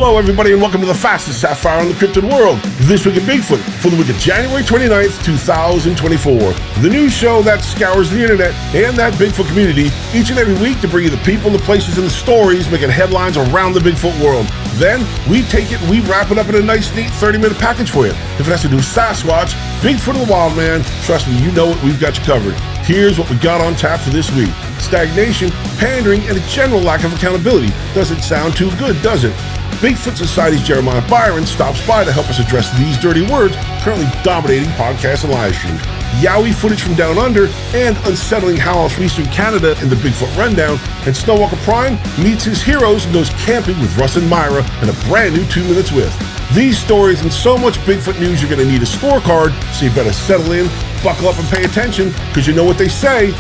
Hello, everybody, and welcome to the fastest sapphire in the cryptid world, This Week in Bigfoot, for the week of January 29th, 2024. The news show that scours the internet and that Bigfoot community each and every week to bring you the people, the places, and the stories making headlines around the Bigfoot world. Then, we take it and we wrap it up in a nice, neat 30-minute package for you. If it has to do with Sasquatch, Bigfoot, or the Wildman, trust me, you know it, we've got you covered. Here's what we got on tap for this week. Stagnation, pandering, and a general lack of accountability. Doesn't sound too good, does it? Bigfoot Society's Jeremiah Byron stops by to help us address these dirty words currently dominating podcasts and live streams. Yowie footage from down under and unsettling howls from Eastern Canada in the Bigfoot Rundown. And Snowwalker Prime meets his heroes and goes camping with Russ and Myra in a brand new 2 Minutes With. These stories and so much Bigfoot news, you're going to need a scorecard, so you better settle in, buckle up, and pay attention, because you know what they say,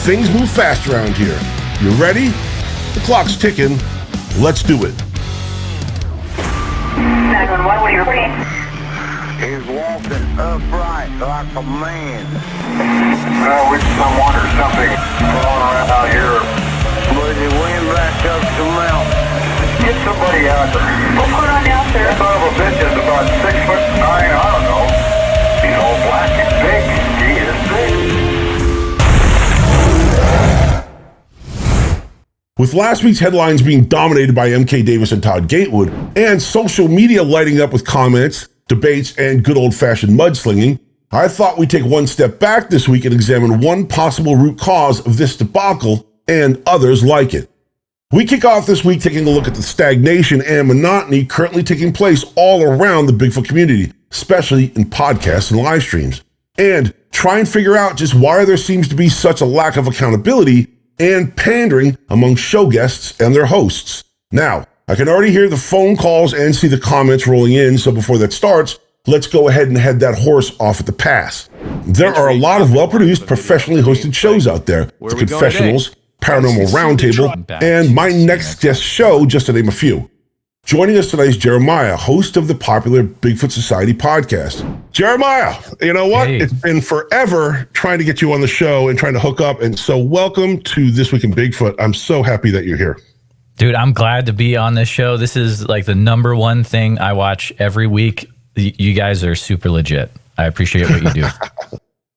things move fast around here. You ready? The clock's ticking. Let's do it. 911, what are you reporting? He's walking upright like a man. With someone or something crawling around out here. But he went back up the mountain. Get somebody out there. What's going on now, sir? That son of a bitch is about 6'9", I don't know. He's all black and big. He is big. With last week's headlines being dominated by MK Davis and Todd Gatewood, and social media lighting up with comments, debates, and good old-fashioned mudslinging, I thought we'd take one step back this week and examine one possible root cause of this debacle and others like it. We kick off this week taking a look at the stagnation and monotony currently taking place all around the Bigfoot community, especially in podcasts and live streams, and try and figure out just why there seems to be such a lack of accountability and pandering among show guests and their hosts. Now, I can already hear the phone calls and see the comments rolling in, so before that starts, let's go ahead and head that horse off at the pass. There are a lot of well-produced, professionally hosted shows out there. The Confessionals, Paranormal Roundtable, and my next guest show, just to name a few. Joining us tonight is Jeremiah, host of the popular Bigfoot Society podcast. Jeremiah, you know what? Hey. It's been forever trying to get you on the show and trying to hook up, and so welcome to This Week in Bigfoot. I'm so happy that you're here. Dude, I'm glad to be on this show. This is like the number one thing I watch every week. You guys are super legit. I appreciate what you do.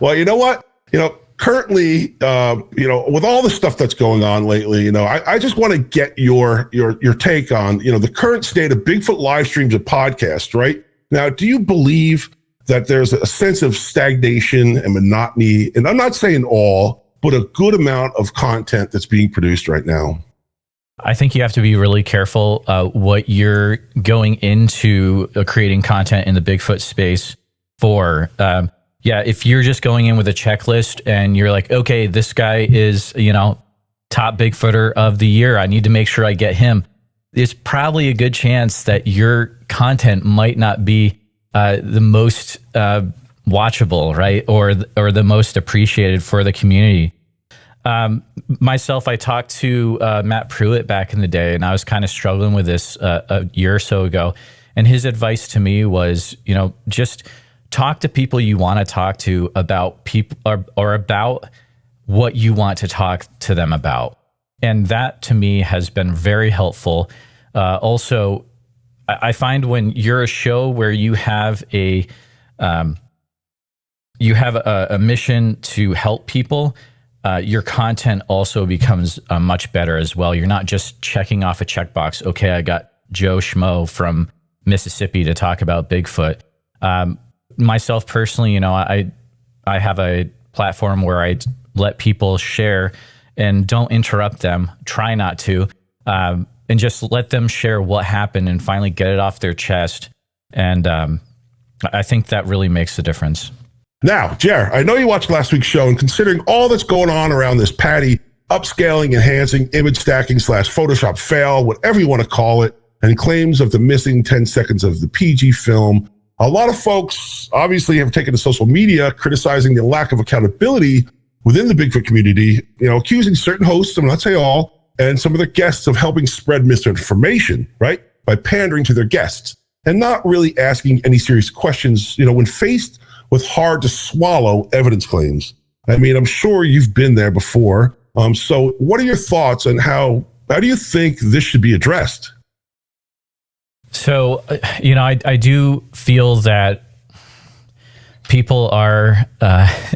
Well, you know what? Currently, with all the stuff that's going on lately, I just want to get your take on, the current state of Bigfoot live streams and podcasts, right? Now, do you believe that there's a sense of stagnation and monotony? And I'm not saying all, but a good amount of content that's being produced right now. I think you have to be really careful what you're going into creating content in the Bigfoot space for. If you're just going in with a checklist and you're like, okay, this guy is, top Bigfooter of the year, I need to make sure I get him. There's probably a good chance that your content might not be the most watchable, right? Or the most appreciated for the community. Myself, I talked to Matt Pruitt back in the day, and I was kind of struggling with this a year or so ago. And his advice to me was, just talk to people you want to talk to about people or about what you want to talk to them about. And that to me has been very helpful. Also, I find when you're a show where you have a mission to help people, your content also becomes much better as well. You're not just checking off a checkbox. Okay, I got Joe Schmo from Mississippi to talk about Bigfoot. Myself personally, I have a platform where I let people share and don't interrupt them. Try not to, and just let them share what happened and finally get it off their chest. And I think that really makes a difference. Now, Jer, I know you watched last week's show, and considering all that's going on around this Patty upscaling, enhancing, image stacking / Photoshop fail, whatever you want to call it, and claims of the missing 10 seconds of the PG film, a lot of folks obviously have taken to social media criticizing the lack of accountability within the Bigfoot community, accusing certain hosts, I'm not saying all, and some of their guests of helping spread misinformation, right? By pandering to their guests and not really asking any serious questions, when faced with hard to swallow evidence claims. I mean, I'm sure you've been there before. So what are your thoughts on how do you think this should be addressed? So, I do feel that people are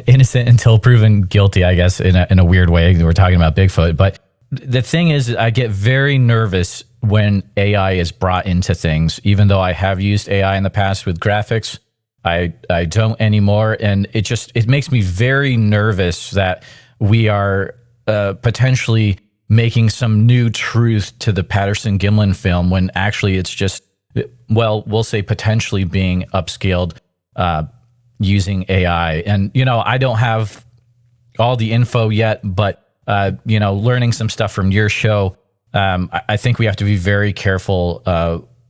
innocent until proven guilty, I guess, in a weird way. We're talking about Bigfoot. But the thing is, I get very nervous when AI is brought into things. Even though I have used AI in the past with graphics, I don't anymore. And it makes me very nervous that we are potentially making some new truth to the Patterson-Gimlin film when actually it's just, well, we'll say potentially being upscaled using AI. And, I don't have all the info yet, but, learning some stuff from your show, I think we have to be very careful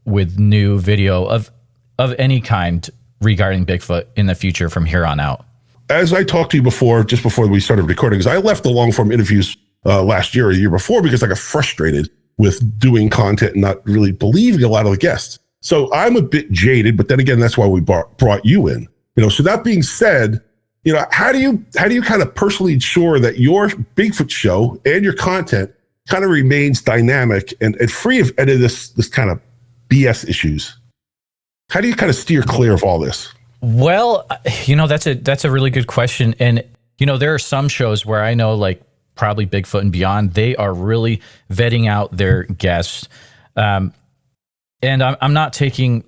with new video of any kind regarding Bigfoot in the future from here on out. As I talked to you before, just before we started recording, because I left the long form interviews last year or the year before because I got frustrated with doing content and not really believing a lot of the guests. So I'm a bit jaded, but then again, that's why we brought you in. So that being said, how do you kind of personally ensure that your Bigfoot show and your content kind of remains dynamic and free of any of this kind of BS issues? How do you kind of steer clear of all this? Well, that's a really good question. And, there are some shows where I know, like probably Bigfoot and Beyond, they are really vetting out their guests. And I'm not taking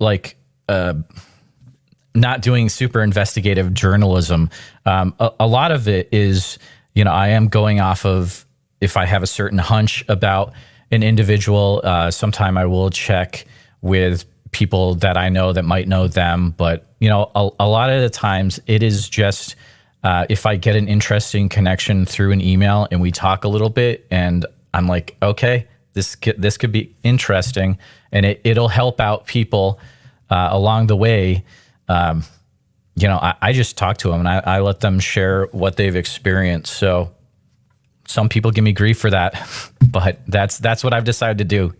not doing super investigative journalism. A lot of it is, I am going off of if I have a certain hunch about an individual, sometime I will check with people that I know that might know them. But, a lot of the times it is just if I get an interesting connection through an email and we talk a little bit and I'm like, okay, this could be interesting, and it'll help out people along the way. I just talk to them and I let them share what they've experienced. So some people give me grief for that, but that's what I've decided to do.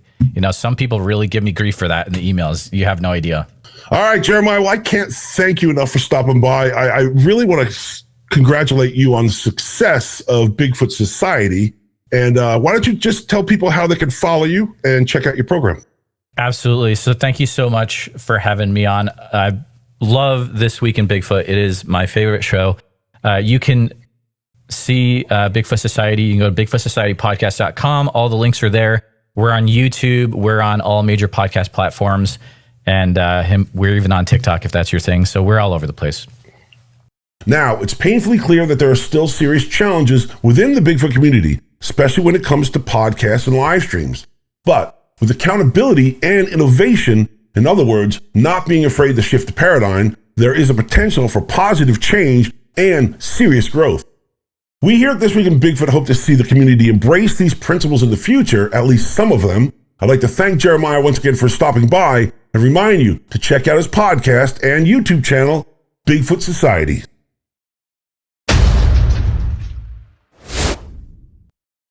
Some people really give me grief for that in the emails. You have no idea. All right, Jeremiah, well, I can't thank you enough for stopping by. I really want to congratulate you on the success of Bigfoot Society. And why don't you just tell people how they can follow you and check out your program? Absolutely. So thank you so much for having me on. I love This Week in Bigfoot. It is my favorite show. You can see Bigfoot Society. You can go to bigfootsocietypodcast.com. All the links are there. We're on YouTube. We're on all major podcast platforms. And we're even on TikTok if that's your thing. So we're all over the place. Now, it's painfully clear that there are still serious challenges within the Bigfoot community, especially when it comes to podcasts and live streams. But with accountability and innovation, in other words, not being afraid to shift the paradigm, there is a potential for positive change and serious growth. We here at This Week in Bigfoot hope to see the community embrace these principles in the future, at least some of them. I'd like to thank Jeremiah once again for stopping by and remind you to check out his podcast and YouTube channel, Bigfoot Society.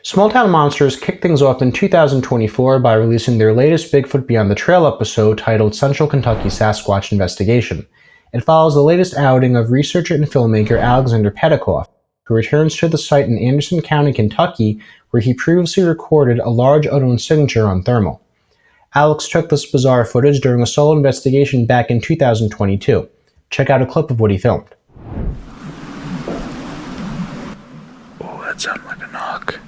Small Town Monsters kicked things off in 2024 by releasing their latest Bigfoot Beyond the Trail episode titled Central Kentucky Sasquatch Investigation. It follows the latest outing of researcher and filmmaker Alexander Petikoff, who returns to the site in Anderson County, Kentucky, where he previously recorded a large unknown signature on thermal. Alex took this bizarre footage during a solo investigation back in 2022. Check out a clip of what he filmed. Oh, that sounded like a knock.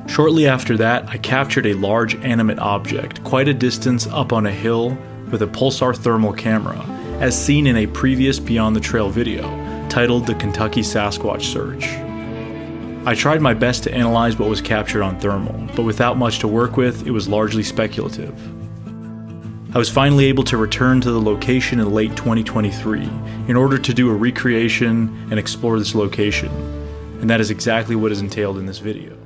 Shortly after that, I captured a large animate object, quite a distance up on a hill, with a pulsar thermal camera, as seen in a previous Beyond the Trail video, titled The Kentucky Sasquatch Search. I tried my best to analyze what was captured on thermal, but without much to work with, it was largely speculative. I was finally able to return to the location in late 2023 in order to do a recreation and explore this location, and that is exactly what is entailed in this video.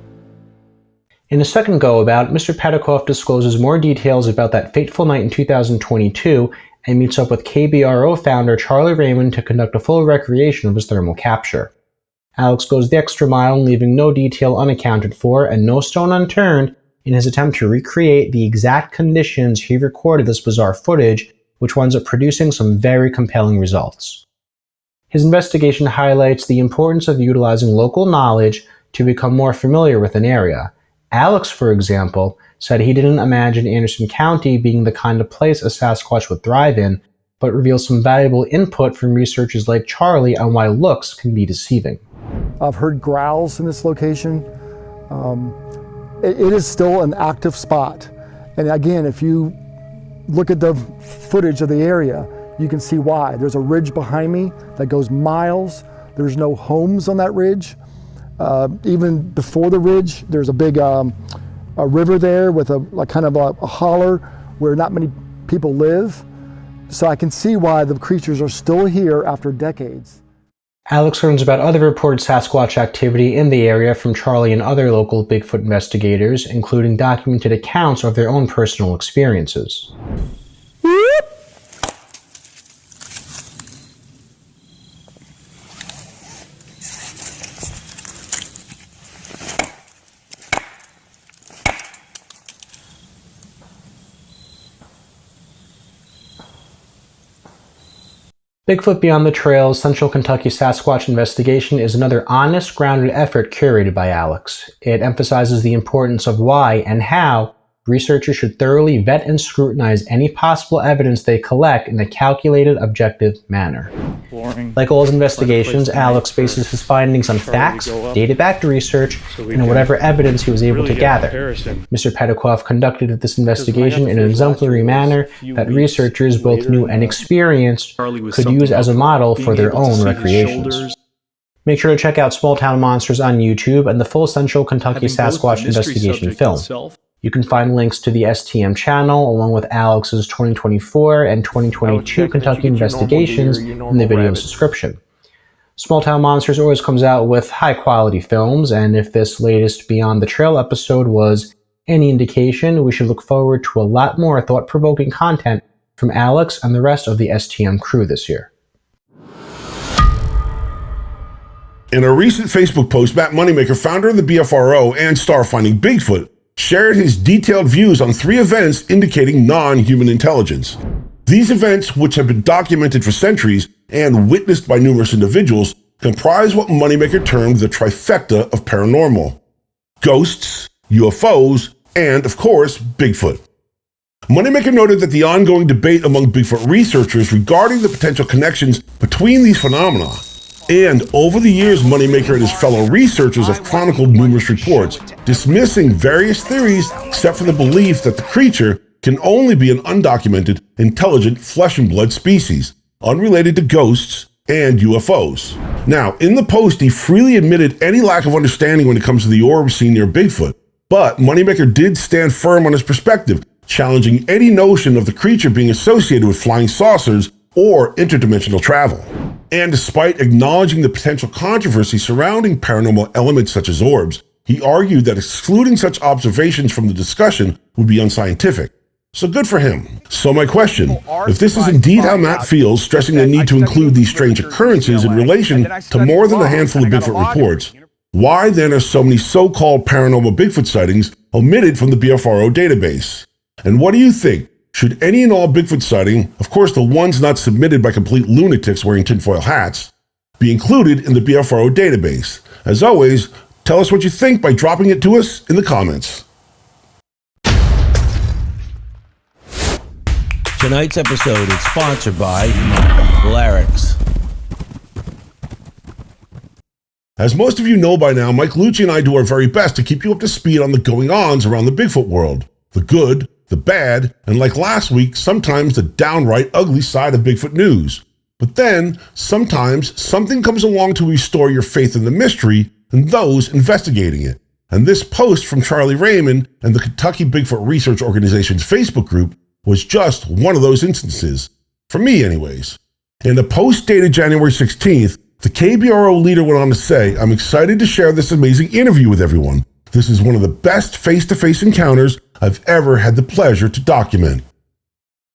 In the second go-about, Mr. Petikoff discloses more details about that fateful night in 2022 and meets up with KBRO founder Charlie Raymond to conduct a full recreation of his thermal capture. Alex goes the extra mile, leaving no detail unaccounted for and no stone unturned in his attempt to recreate the exact conditions he recorded this bizarre footage, which winds up producing some very compelling results. His investigation highlights the importance of utilizing local knowledge to become more familiar with an area, Alex, for example, said he didn't imagine Anderson County being the kind of place a Sasquatch would thrive in, but reveals some valuable input from researchers like Charlie on why looks can be deceiving. I've heard growls in this location. It is still an active spot. And again, if you look at the footage of the area, you can see why. There's a ridge behind me that goes miles. There's no homes on that ridge. Even before the ridge, there's a big a river there with a kind of a holler where not many people live. So I can see why the creatures are still here after decades. Alex learns about other reported Sasquatch activity in the area from Charlie and other local Bigfoot investigators, including documented accounts of their own personal experiences. Bigfoot Beyond the Trail's Central Kentucky Sasquatch investigation is another honest, grounded effort curated by Alex. It emphasizes the importance of why and how researchers should thoroughly vet and scrutinize any possible evidence they collect in a calculated, objective manner. Like all his investigations, Alex bases his findings on facts, dated-back research, and whatever evidence he was able to gather. Mr. Petikoff conducted this investigation in an exemplary manner that researchers, both new and experienced, could use as a model for their own recreations. Make sure to check out Small Town Monsters on YouTube and the full Central Kentucky Sasquatch investigation film. You can find links to the STM channel along with Alex's 2024 and 2022 Kentucky investigations in the video's description. Small Town Monsters always comes out with high-quality films, and if this latest Beyond the Trail episode was any indication, we should look forward to a lot more thought-provoking content from Alex and the rest of the STM crew this year. In a recent Facebook post, Matt Moneymaker, founder of the BFRO and star Finding Bigfoot, shared his detailed views on 3 events indicating non-human intelligence. These events, which have been documented for centuries and witnessed by numerous individuals, comprise what Moneymaker termed the trifecta of paranormal: ghosts, UFOs, and, of course, Bigfoot. Moneymaker noted that the ongoing debate among Bigfoot researchers regarding the potential connections between these phenomena. And over the years, Moneymaker and his fellow researchers have chronicled numerous reports, dismissing various theories except for the belief that the creature can only be an undocumented, intelligent flesh and blood species, unrelated to ghosts and UFOs. Now, in the post, he freely admitted any lack of understanding when it comes to the orbs seen near Bigfoot, but Moneymaker did stand firm on his perspective, challenging any notion of the creature being associated with flying saucers or interdimensional travel. And despite acknowledging the potential controversy surrounding paranormal elements such as orbs, he argued that excluding such observations from the discussion would be unscientific. So good for him. So my question, if this is indeed how Matt feels, stressing the need to include these strange occurrences in relation to more than a handful of Bigfoot reports, why then are so many so-called paranormal Bigfoot sightings omitted from the BFRO database? And what do you think? Should any and all Bigfoot sighting, of course the ones not submitted by complete lunatics wearing tinfoil hats, be included in the BFRO database? As always, tell us what you think by dropping it to us in the comments. Tonight's episode is sponsored by Larix. As most of you know by now, Mike Luci and I do our very best to keep you up to speed on the going-ons around the Bigfoot world. The good, the bad, and like last week, sometimes the downright ugly side of Bigfoot news. But then, sometimes something comes along to restore your faith in the mystery and those investigating it. And this post from Charlie Raymond and the Kentucky Bigfoot Research Organization's Facebook group was just one of those instances. For me, anyways. In a post dated January 16th, the KBRO leader went on to say, "I'm excited to share this amazing interview with everyone. This is one of the best face-to-face encounters I've ever had the pleasure to document."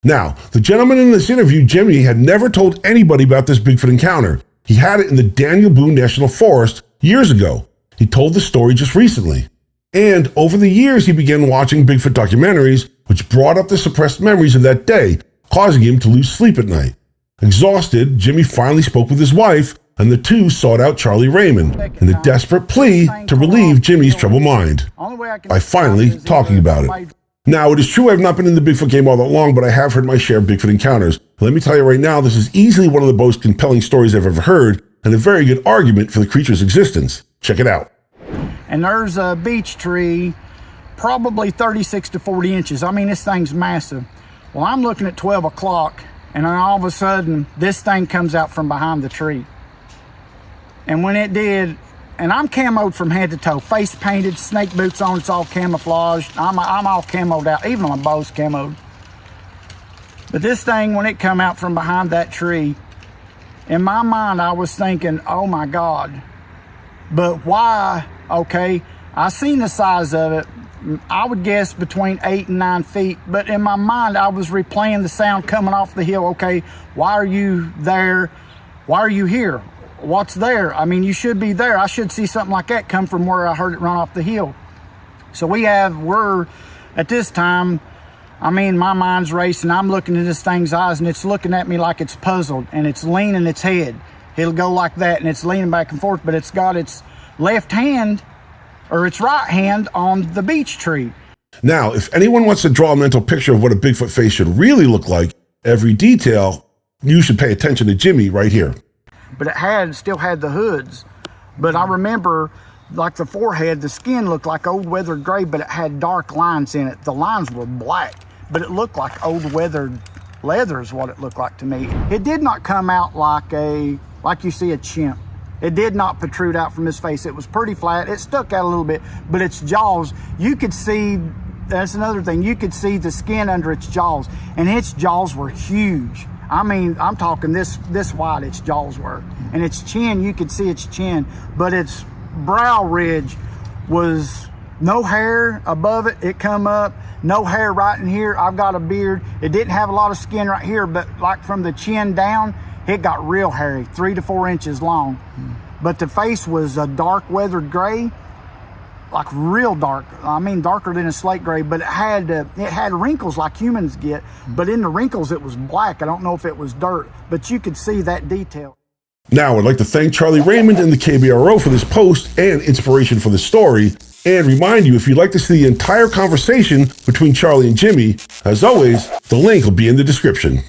Now, the gentleman in this interview, Jimmy, had never told anybody about this Bigfoot encounter. He had it in the Daniel Boone National Forest years ago. He told the story just recently. And over the years, he began watching Bigfoot documentaries, which brought up the suppressed memories of that day, causing him to lose sleep at night. Exhausted, Jimmy finally spoke with his wife, and the two sought out Charlie Raymond in a desperate plea to relieve Jimmy's troubled mind by finally talking about it. Now, it is true I have not been in the Bigfoot game all that long, but I have heard my share of Bigfoot encounters. Let me tell you right now, this is easily one of the most compelling stories I've ever heard, and a very good argument for the creature's existence. Check it out. And there's a beech tree, probably 36 to 40 inches. I mean, this thing's massive. Well, I'm looking at 12 o'clock, and then all of a sudden, this thing comes out from behind the tree. And when it did, and I'm camoed from head to toe, face painted, snake boots on, it's all camouflaged. I'm all camoed out, even my bow's camoed. But this thing, when it come out from behind that tree, in my mind, I was thinking, oh my God. But why? Okay, I seen the size of it. I would guess between 8 and 9 feet. But in my mind, I was replaying the sound coming off the hill. Okay, why are you there? Why are you here? What's there? I mean, you should be there. I should see something like that come from where I heard it run off the hill. So we're at this time, I mean, my mind's racing. I'm looking at this thing's eyes, and it's looking at me like it's puzzled, and it's leaning its head. It'll go like that, and it's leaning back and forth, but it's got its left hand or its right hand on the beech tree. Now, if anyone wants to draw a mental picture of what a Bigfoot face should really look like, every detail, you should pay attention to Jimmy right here. But it still had the hoods. But I remember, like the forehead, the skin looked like old weathered gray, but it had dark lines in it. The lines were black, but it looked like old weathered leather is what it looked like to me. It did not come out like you see a chimp. It did not protrude out from his face. It was pretty flat. It stuck out a little bit, but its jaws, you could see, that's another thing, you could see the skin under its jaws, and its jaws were huge. I mean, I'm talking this wide its jaws were. And its chin, you could see its chin, but its brow ridge was no hair above it. It come up, no hair right in here. I've got a beard. It didn't have a lot of skin right here, but like from the chin down, it got real hairy, 3 to 4 inches long. But the face was a dark weathered gray, like real dark. I mean, darker than a slate gray, but it had wrinkles like humans get, but in the wrinkles it was black. I don't know if it was dirt, but you could see that detail. Now, I'd like to thank Charlie Raymond and the KBRO for this post and inspiration for the story, and remind you, if you'd like to see the entire conversation between Charlie and Jimmy, as always, the link will be in the description.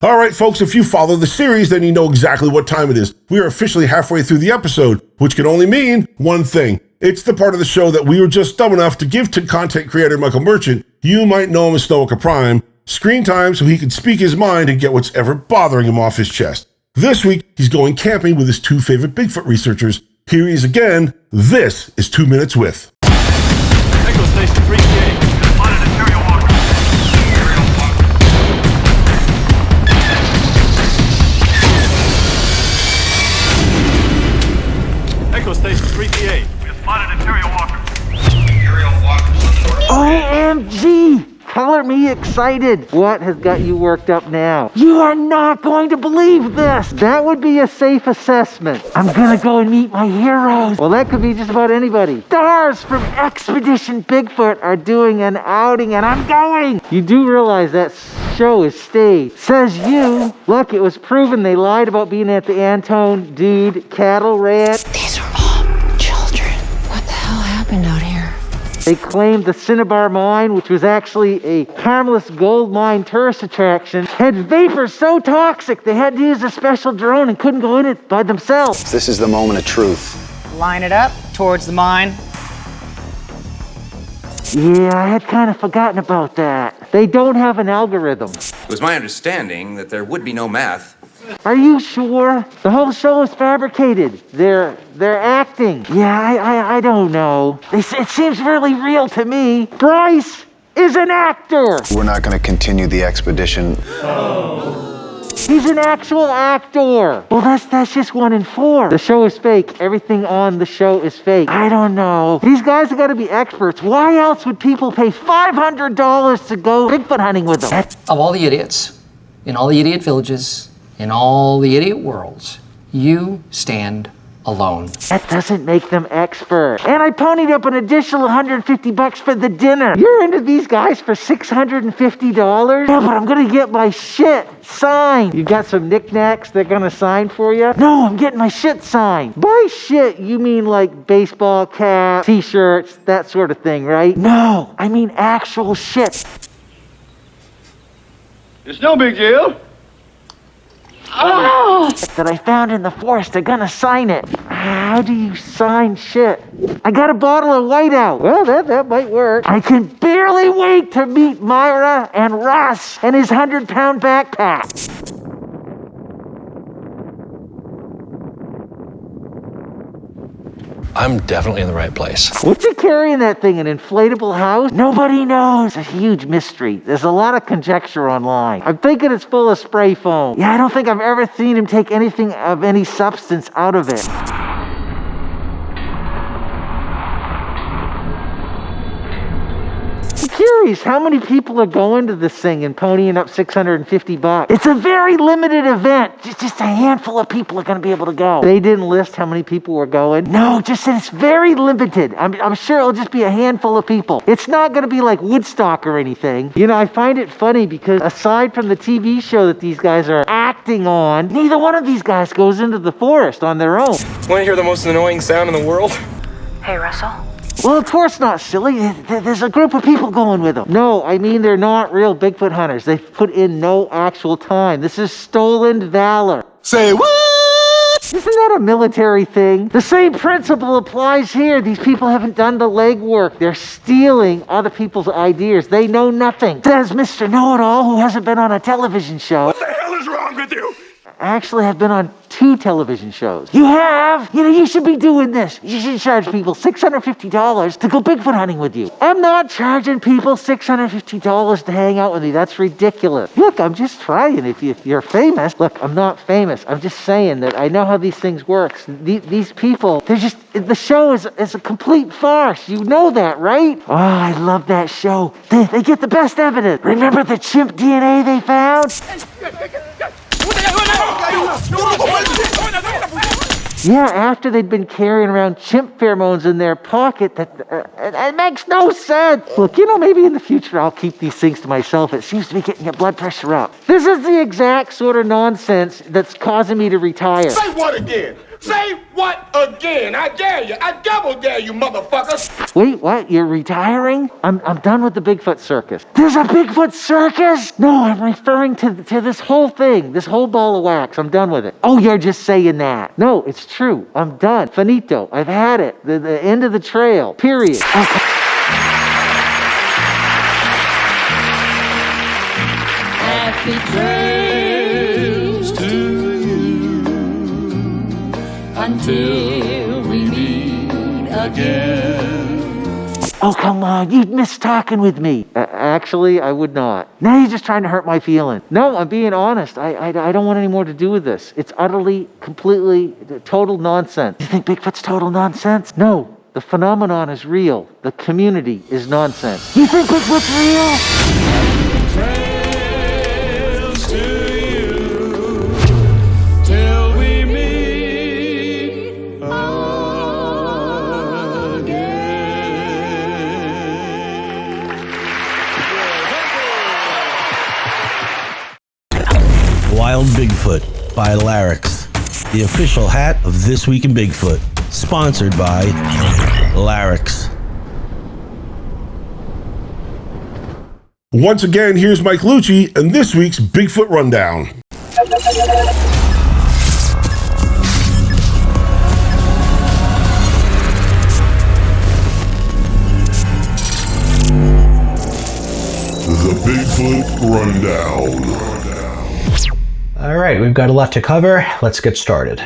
All right, folks, if you follow the series, then you know exactly what time it is. We are officially halfway through the episode, which can only mean one thing. It's the part of the show that we were just dumb enough to give to content creator Michael Merchant, you might know him as Stoica Prime, screen time so he can speak his mind and get what's ever bothering him off his chest. This week, he's going camping with his two favorite Bigfoot researchers. Here he is again. This is 2 Minutes With. Echo Station 3K. Spotted Imperial Walker. Echo Station 3K. We have spotted Imperial Walker. Imperial Walker. OMG! Color me excited. What has got you worked up now? You are not going to believe this. That would be a safe assessment. I'm gonna go and meet my heroes. Well, that could be just about anybody. Stars from Expedition Bigfoot are doing an outing and I'm going. You do realize that show is staged. Says you. Look, it was proven they lied about being at the Antone Dude Cattle Ranch. These are all children. What the hell happened out here? They claimed the Cinnabar mine, which was actually a harmless gold mine tourist attraction, had vapors so toxic they had to use a special drone and couldn't go in it by themselves. This is the moment of truth. Line it up towards the mine. Yeah, I had kind of forgotten about that. They don't have an algorithm. It was my understanding that there would be no math. Are you sure? The whole show is fabricated. They're acting. Yeah, I don't know. It seems really real to me. Bryce is an actor. We're not going to continue the expedition. He's an actual actor. Well, that's just 1 in 4. The show is fake. Everything on the show is fake. I don't know. These guys have got to be experts. Why else would people pay $500 to go Bigfoot hunting with them? Of all the idiots, in all the idiot villages, in all the idiot worlds, you stand alone. That doesn't make them expert. And I ponied up an additional $150 for the dinner. You're into these guys for $650? Yeah, but I'm gonna get my shit signed. You got some knickknacks they're gonna sign for you? No, I'm getting my shit signed. By shit, you mean like baseball cap, t-shirts, that sort of thing, right? No, I mean actual shit. It's no big deal. Oh! That I found in the forest, they're gonna sign it. How do you sign shit? I got a bottle of whiteout. Well, that might work. I can barely wait to meet Myra and Russ and his 100-pound backpack. I'm definitely in the right place. What's he carrying that thing, an inflatable house? Nobody knows. It's a huge mystery. There's a lot of conjecture online. I'm thinking it's full of spray foam. Yeah, I don't think I've ever seen him take anything of any substance out of it. I'm curious how many people are going to this thing and ponying up $650. It's a very limited event. Just a handful of people are going to be able to go. They didn't list how many people were going. No, just said it's very limited. I'm sure it'll just be a handful of people. It's not going to be like Woodstock or anything. You know, I find it funny because aside from the TV show that these guys are acting on, neither one of these guys goes into the forest on their own. Want to hear the most annoying sound in the world? Hey, Russell. Well, of course not, silly. There's a group of people going with them. No, I mean they're not real Bigfoot hunters. They've put in no actual time. This is stolen valor. Say what? Isn't that a military thing? The same principle applies here. These people haven't done the legwork. They're stealing other people's ideas. They know nothing. Says Mr. Know-It-All who hasn't been on a television show. What the hell is wrong with you? Actually have been on 2 television shows. You have? You know, you should be doing this. You should charge people $650 to go Bigfoot hunting with you. I'm not charging people $650 to hang out with me. That's ridiculous. Look, I'm just trying. If you're famous, look, I'm not famous. I'm just saying that I know how these things work. These people, they're just, the show is a complete farce. You know that, right? Oh, I love that show. They get the best evidence. Remember the chimp DNA they found? Yeah, after they'd been carrying around chimp pheromones in their pocket, it makes no sense. Look, you know, maybe in the future I'll keep these things to myself. It seems to be getting your blood pressure up. This is the exact sort of nonsense that's causing me to retire. Say what again? Say what again? I dare you. I double dare you, motherfuckers. Wait, what? You're retiring? I'm done with the Bigfoot circus. There's a Bigfoot circus? No, I'm referring to this whole thing, this whole ball of wax. I'm done with it. Oh, you're just saying that. No, it's true. I'm done. Finito. I've had it. The end of the trail. Period. Happy trails to you until we meet again. Oh, come on. You'd miss talking with me. Actually, I would not. Now you're just trying to hurt my feelings. No, I'm being honest. I don't want any more to do with this. It's utterly, completely, total nonsense. You think Bigfoot's total nonsense? No. The phenomenon is real. The community is nonsense. You think Bigfoot's real? Wild Bigfoot by Larix, the official hat of This Week in Bigfoot, sponsored by Larix. Once again, here's Mike Luci and this week's Bigfoot Rundown. The Bigfoot Rundown. Alright, we've got a lot to cover. Let's get started.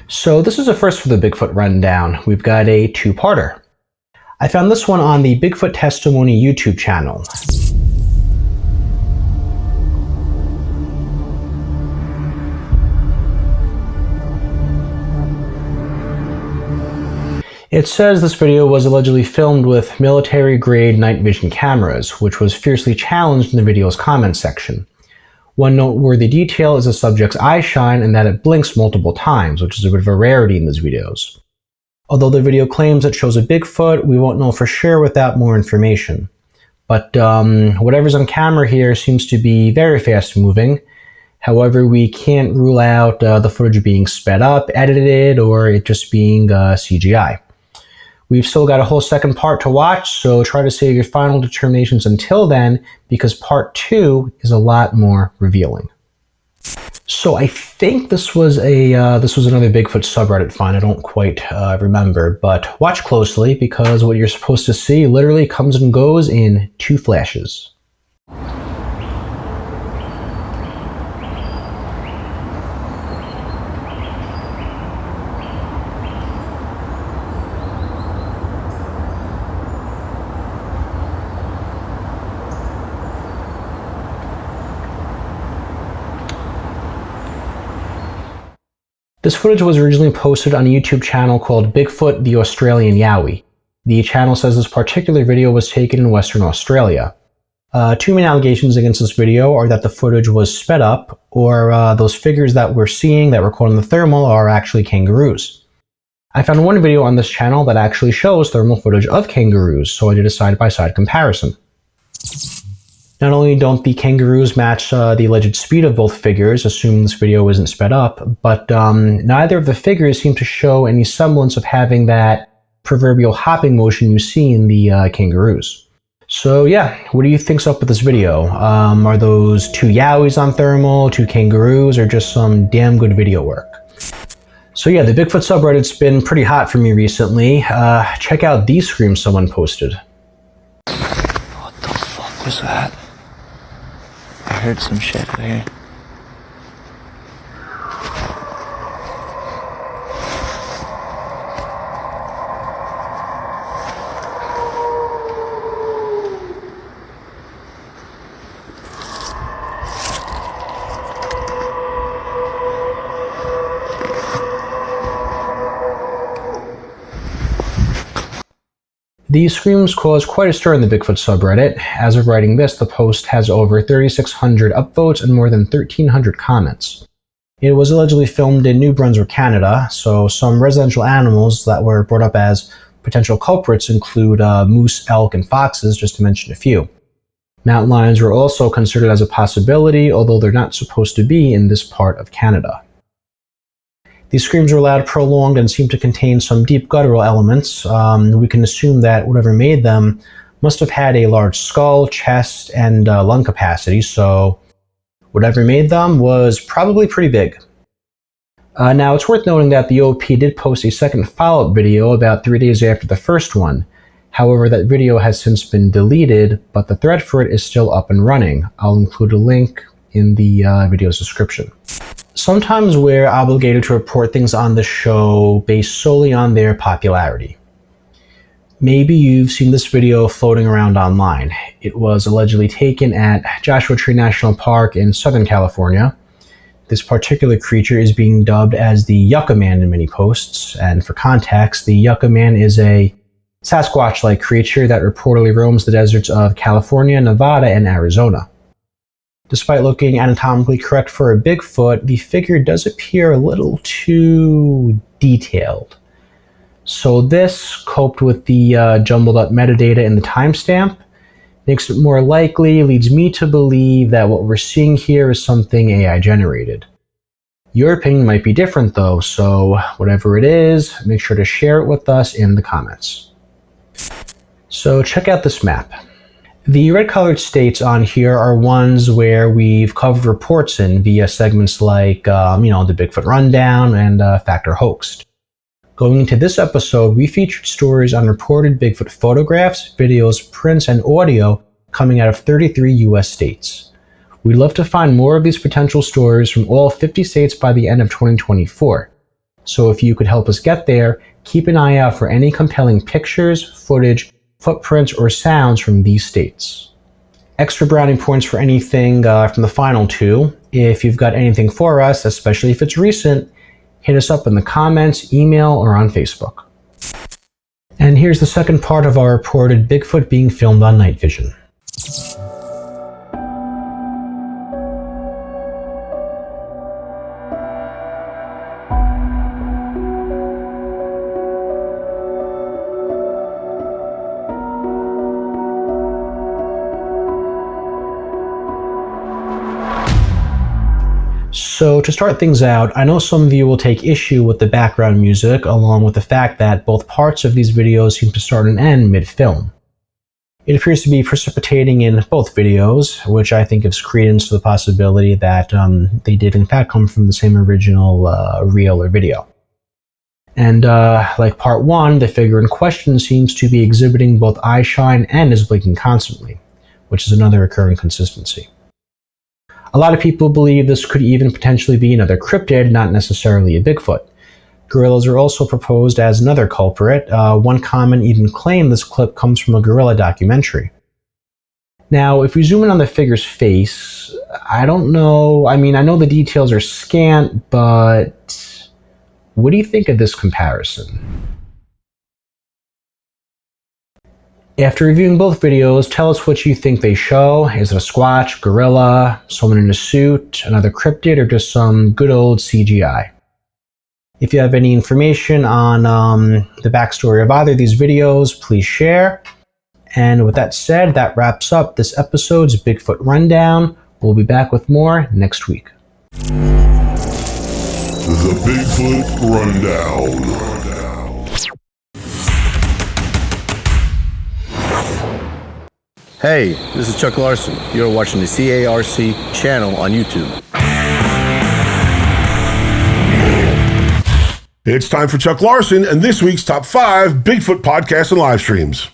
So this is a first for the Bigfoot Rundown. We've got a two-parter. I found this one on the Bigfoot Testimony YouTube channel. It says this video was allegedly filmed with military-grade night vision cameras, which was fiercely challenged in the video's comment section. One noteworthy detail is the subject's eye shine and that it blinks multiple times, which is a bit of a rarity in these videos. Although the video claims it shows a Bigfoot, we won't know for sure without more information. But whatever's on camera here seems to be very fast moving. However, we can't rule out the footage being sped up, edited, or it just being CGI. We've still got a whole second part to watch, so try to save your final determinations until then, because part 2 is a lot more revealing. So I think this was another Bigfoot subreddit find. I don't quite remember, but watch closely because what you're supposed to see literally comes and goes in 2 flashes. This footage was originally posted on a YouTube channel called Bigfoot the Australian Yowie. The channel says this particular video was taken in Western Australia. 2 main allegations against this video are that the footage was sped up, or those figures that we're seeing that were caught in the thermal are actually kangaroos. I found one video on this channel that actually shows thermal footage of kangaroos, so I did a side-by-side comparison. Not only don't the kangaroos match the alleged speed of both figures, assuming this video isn't sped up, but neither of the figures seem to show any semblance of having that proverbial hopping motion you see in the kangaroos. So yeah, what do you think's up with this video? Are those 2 yowies on thermal, 2 kangaroos, or just some damn good video work? So yeah, the Bigfoot subreddit's been pretty hot for me recently. Check out these screams someone posted. What the fuck was that? I heard some shit over here. These screams caused quite a stir in the Bigfoot subreddit. As of writing this, the post has over 3,600 upvotes and more than 1,300 comments. It was allegedly filmed in New Brunswick, Canada, so some residential animals that were brought up as potential culprits include moose, elk, and foxes, just to mention a few. Mountain lions were also considered as a possibility, although they're not supposed to be in this part of Canada. These screams were loud, prolonged, and seemed to contain some deep guttural elements. We can assume that whatever made them must have had a large skull, chest, and lung capacity, so whatever made them was probably pretty big. Now, it's worth noting that the OP did post a second follow-up video about 3 days after the first one. However, that video has since been deleted, but the thread for it is still up and running. I'll include a link in the video's description. Sometimes we're obligated to report things on the show based solely on their popularity. Maybe you've seen this video floating around online. It was allegedly taken at Joshua Tree National Park in Southern California. This particular creature is being dubbed as the Yucca Man in many posts, and for context, the Yucca Man is a Sasquatch-like creature that reportedly roams the deserts of California, Nevada, and Arizona. Despite looking anatomically correct for a Bigfoot, the figure does appear a little too detailed. So this, coupled with the jumbled up metadata in the timestamp, makes it more likely, leads me to believe that what we're seeing here is something AI generated. Your opinion might be different though, so whatever it is, make sure to share it with us in the comments. So check out this map. The red-colored states on here are ones where we've covered reports in via segments like, the Bigfoot Rundown and Fact or Hoaxed. Going into this episode, we featured stories on reported Bigfoot photographs, videos, prints, and audio coming out of 33 US states. We'd love to find more of these potential stories from all 50 states by the end of 2024. So if you could help us get there, keep an eye out for any compelling pictures, footage, footprints, or sounds from these states. Extra brownie points for anything from the final 2. If you've got anything for us, especially if it's recent, hit us up in the comments, email, or on Facebook. And here's the second part of our reported Bigfoot being filmed on night vision. So to start things out, I know some of you will take issue with the background music, along with the fact that both parts of these videos seem to start and end mid-film. It appears to be precipitating in both videos, which I think gives credence to the possibility that they did in fact come from the same original reel or video. And like part 1, the figure in question seems to be exhibiting both eye shine and is blinking constantly, which is another recurring consistency. A lot of people believe this could even potentially be another cryptid, not necessarily a Bigfoot. Gorillas are also proposed as another culprit. One comment even claimed this clip comes from a gorilla documentary. Now, if we zoom in on the figure's face, I don't know, I know the details are scant, but what do you think of this comparison? After reviewing both videos, tell us what you think they show. Is it a Squatch, gorilla, someone in a suit, another cryptid, or just some good old CGI? If you have any information on the backstory of either of these videos, please share. And with that said, that wraps up this episode's Bigfoot Rundown. We'll be back with more next week. The Bigfoot Rundown. Hey, this is Chuck Larson. You're watching the CARC channel on YouTube. It's time for Chuck Larson and this week's top 5 Bigfoot podcasts and live streams.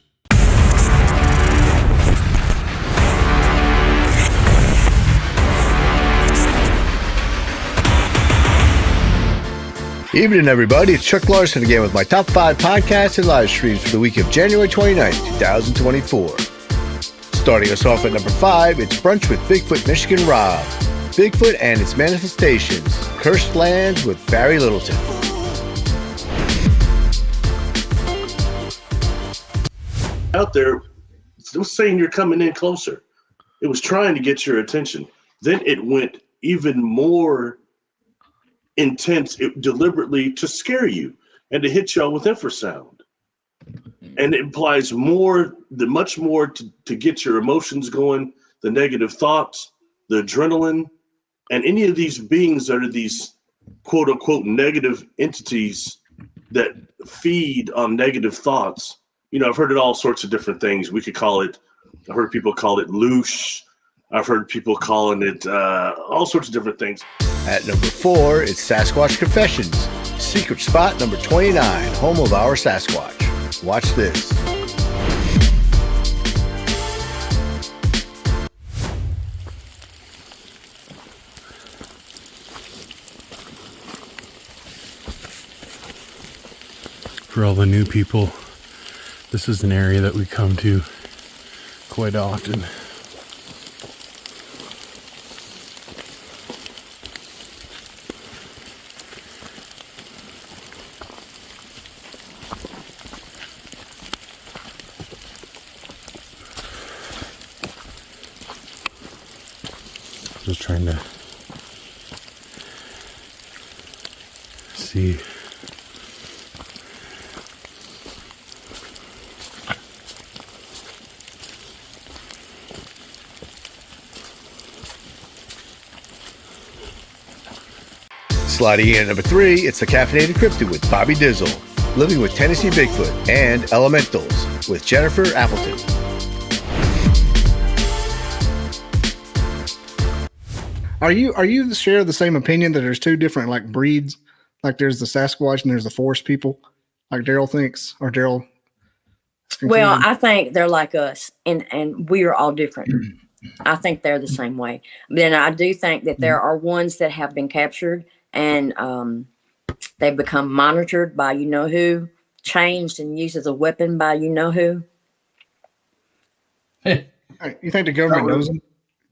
Evening, everybody. It's Chuck Larson again with my top 5 podcasts and live streams for the week of January 29th, 2024. Starting us off at number 5, it's Brunch with Bigfoot Michigan Rob. Bigfoot and its manifestations. Cursed Lands with Barry Littleton. Out there, it was saying you're coming in closer. It was trying to get your attention. Then it went even more intense, deliberately to scare you and to hit y'all with infrasound. And it implies much more to get your emotions going, the negative thoughts, the adrenaline, and any of these beings that are these quote unquote negative entities that feed on negative thoughts. You know, I've heard it all sorts of different things. We could call it, I've heard people call it Luci. I've heard people calling it all sorts of different things. At number 4, it's Sasquatch Confessions. Secret spot number 29, home of our Sasquatch. Watch this. For all the new people, this is an area that we come to quite often. Just trying to see. Sliding in at number 3, it's the Caffeinated Cryptid with Bobby Dizzle. Living with Tennessee Bigfoot and Elementals with Jennifer Appleton. Are you share the same opinion that there's two different like breeds? Like there's the Sasquatch and there's the forest people, like Daryl thinks, or Daryl. Well, I think they're like us, and we are all different. I think they're the same way. But then I do think that there are ones that have been captured and they've become monitored by you know who, changed and used as a weapon by you know who. You think the government knows them?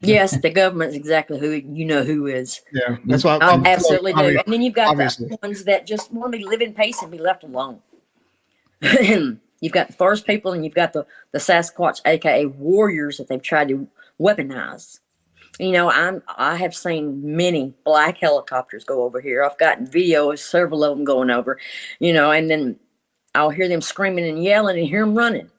Yes, the government's exactly who you know who is. Yeah, that's why I absolutely do. And then you've got obviously the ones that just want to live in peace and be left alone. You've got the forest people and you've got the Sasquatch, aka warriors that they've tried to weaponize. You know, I have seen many black helicopters go over here. I've gotten video of several of them going over, you know, and then I'll hear them screaming and yelling and hear them running.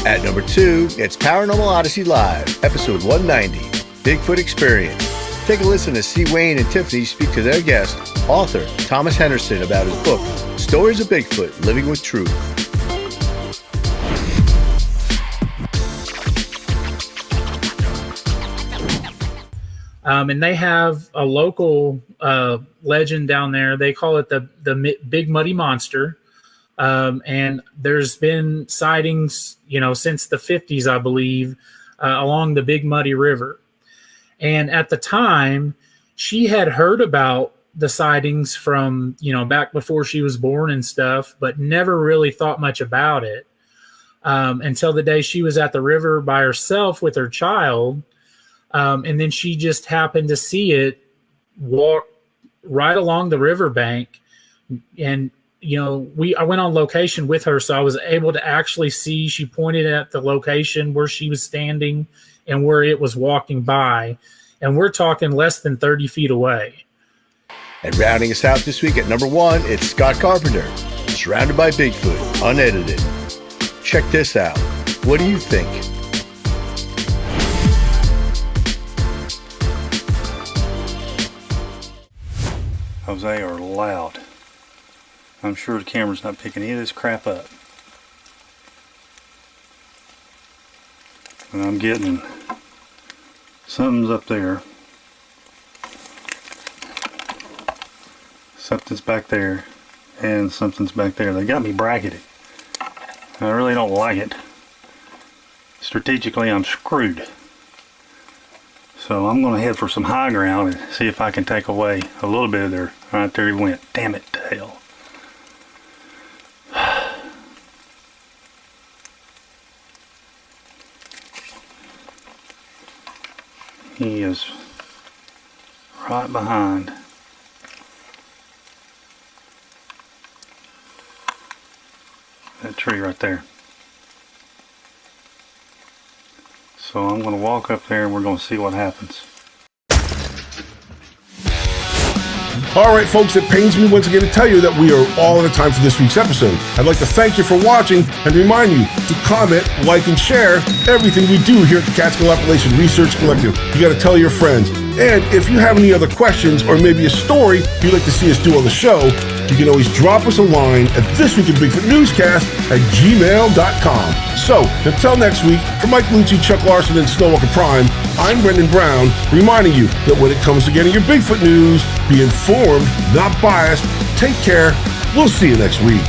At number 2, it's Paranormal Odyssey Live, episode 190, Bigfoot Experience. Take a listen to see Wayne and Tiffany speak to their guest, author Thomas Henderson, about his book, Stories of Bigfoot, Living with Truth. And they have a local legend down there. They call it the Big Muddy Monster. And there's been sightings, since the 50s, I believe, along the Big Muddy River. And at the time, she had heard about the sightings from, back before she was born and stuff, but never really thought much about it until the day she was at the river by herself with her child. And then she just happened to see it walk right along the riverbank. And, I went on location with her, so I was able to actually see. She pointed at the location where she was standing and where it was walking by. And we're talking less than 30 feet away. And rounding us out this week at number 1, it's Scott Carpenter, Surrounded by Bigfoot, unedited. Check this out. What do you think? Jose are loud. I'm sure the camera's not picking any of this crap up. And I'm getting something's up there. Something's back there. And something's back there. They got me bracketed. I really don't like it. Strategically, I'm screwed. So I'm going to head for some high ground and see if I can take away a little bit of their... Right there he went. Damn it to hell. He is right behind. That tree right there. So I'm going to walk up there and we're going to see what happens. All right, folks, it pains me once again to tell you that we are all out of time for this week's episode. I'd like to thank you for watching and remind you to comment, like, and share everything we do here at the Catskill Appalachian Research Collective. You got to tell your friends. And if you have any other questions or maybe a story you'd like to see us do on the show, you can always drop us a line at thisweekinbigfootnewscast@gmail.com. So, until next week, for Mike Luci, Chuck Larson, and Snowwalker Prime, I'm Brendon Brown, reminding you that when it comes to getting your Bigfoot news, be informed, not biased. Take care. We'll see you next week.